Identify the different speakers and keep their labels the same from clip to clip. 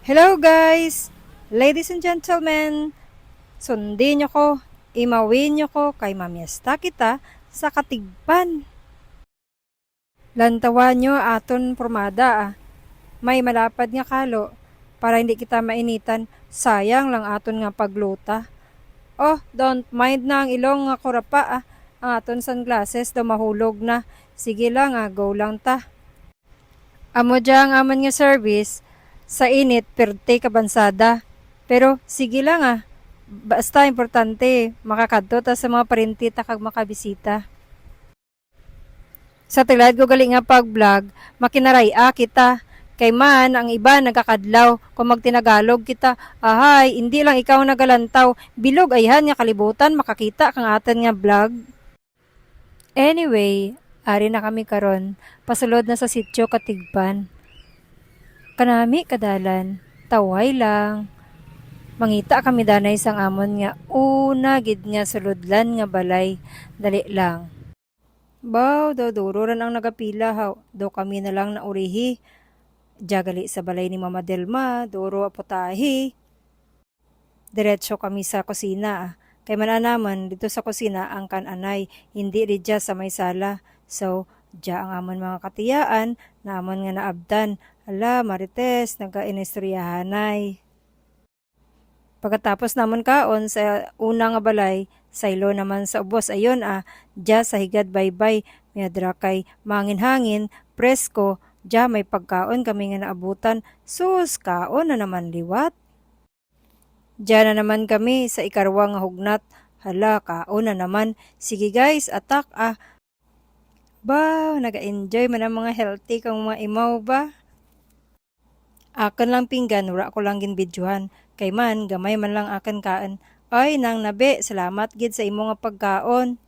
Speaker 1: Hello guys! Ladies and gentlemen, sundin nyo ko, imawin nyo ko kay mamiesta kita sa Katigban. Lantawan nyo aton formada May malapad nga kalo para hindi kita mainitan. Sayang lang aton nga pagluta. Oh, don't mind na ang ilong nga kurapa Ang aton sunglasses daw mahulog na. Sige lang go lang ta. Amo dya ang aman nga service sa init perte kabansada. Pero sige lang basta importante makakadto ta sa mga parinti ta kag makabisita. Sa tilad ko gali nga pag-vlog, makinaray kita. Kay man, ang iba nagkakadlaw, kung magtinagalog kita, ahay, hindi lang ikaw nagalantaw, bilog ayhan nga kalibutan, makakita kang atan nga vlog. Anyway, ari na kami karon, pasulod na sa sityo Katigban. Kanami kadalan, taway lang. Mangita kami danay sang amon nga una gid nga sulodlan nga balay, dali lang. Baw, daw dururan ang nagapila daw kami na lang na urihi. Jagali sa balay ni Mama Delma, duro apotahi. Diretso kami sa kusina Kay man naman dito sa kusina ang kananay, hindi rin dya sa may sala. So, dya ang amon mga katiyaan na amon nga naabdan. Ala, Marites, nagka-inistoryahanay. Pagkatapos namon kaon sa una nga balay, saylo naman sa ubos ayon dya sa higad baybay, miadra kay mangin-hangin, presko, dya may pagkaon kami nga naabutan, sus kaon na naman liwat. Dya na naman kami sa ikarwa nga hugnat, hala kaon na naman, sige guys, atak Ba, naga-enjoy man ang mga healthy kang mga imaw ba? Akan lang pinggan, wala ko lang ginbidyohan. Kay man, gamay man lang akan kaan. Ay, nang nabe, salamat gid sa imo nga pagkaon.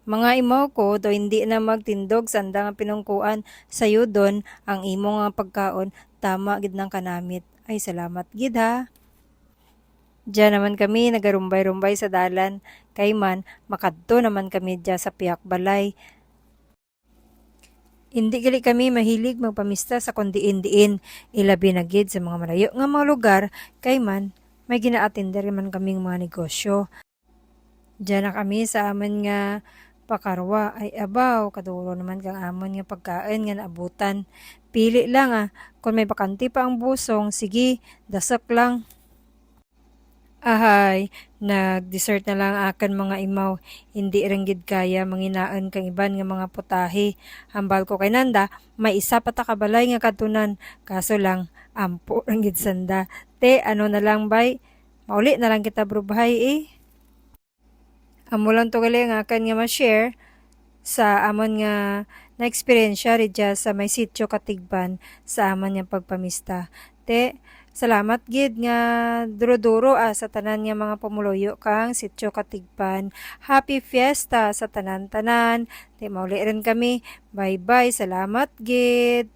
Speaker 1: Mga imaw ko, do hindi na magtindog sanda nga pinungkuan sayo don ang imo nga pagkaon, tama gid ng kanamit. Ay, salamat gid ha. Diyan naman kami nagarumbay-rumbay sa dalan. Kay man, makadto naman kami diya sa piyak balay. Hindi gali kami mahilig magpamista sa kundiin-diin, ilabi na gid sa mga malayo nga mga lugar, kay man may gina-attender man kaming mga negosyo. Diyan na kami sa amon nga pakarwa, ay abaw, kaduro naman kang amon nga pagkain nga naabutan. Pili lang kung may bakanti pa ang busong, sige, dasak lang. Ahay, nag-dessert na lang akan mga imaw. Hindi ringgid kaya manginaan kang iban nga mga putahe. Hambal ko kay Nanda, may isa pa ta kabalay nga katunan. Kaso lang, ampo ringgid sanda. Te, ano na lang bay? Mauli na lang kita brubhay Amo lang to gali nga akan nga ma-share sa amon nga na-experiensya ridya sa may sityo Katigban sa amon nga pagpamista. Te, salamat gid nga duro-duro sa tanan nga mga pumuluyo kang sityo Katigban. Happy Fiesta sa tanan-tanan. Te mauli rin kami. Bye-bye. Salamat gid.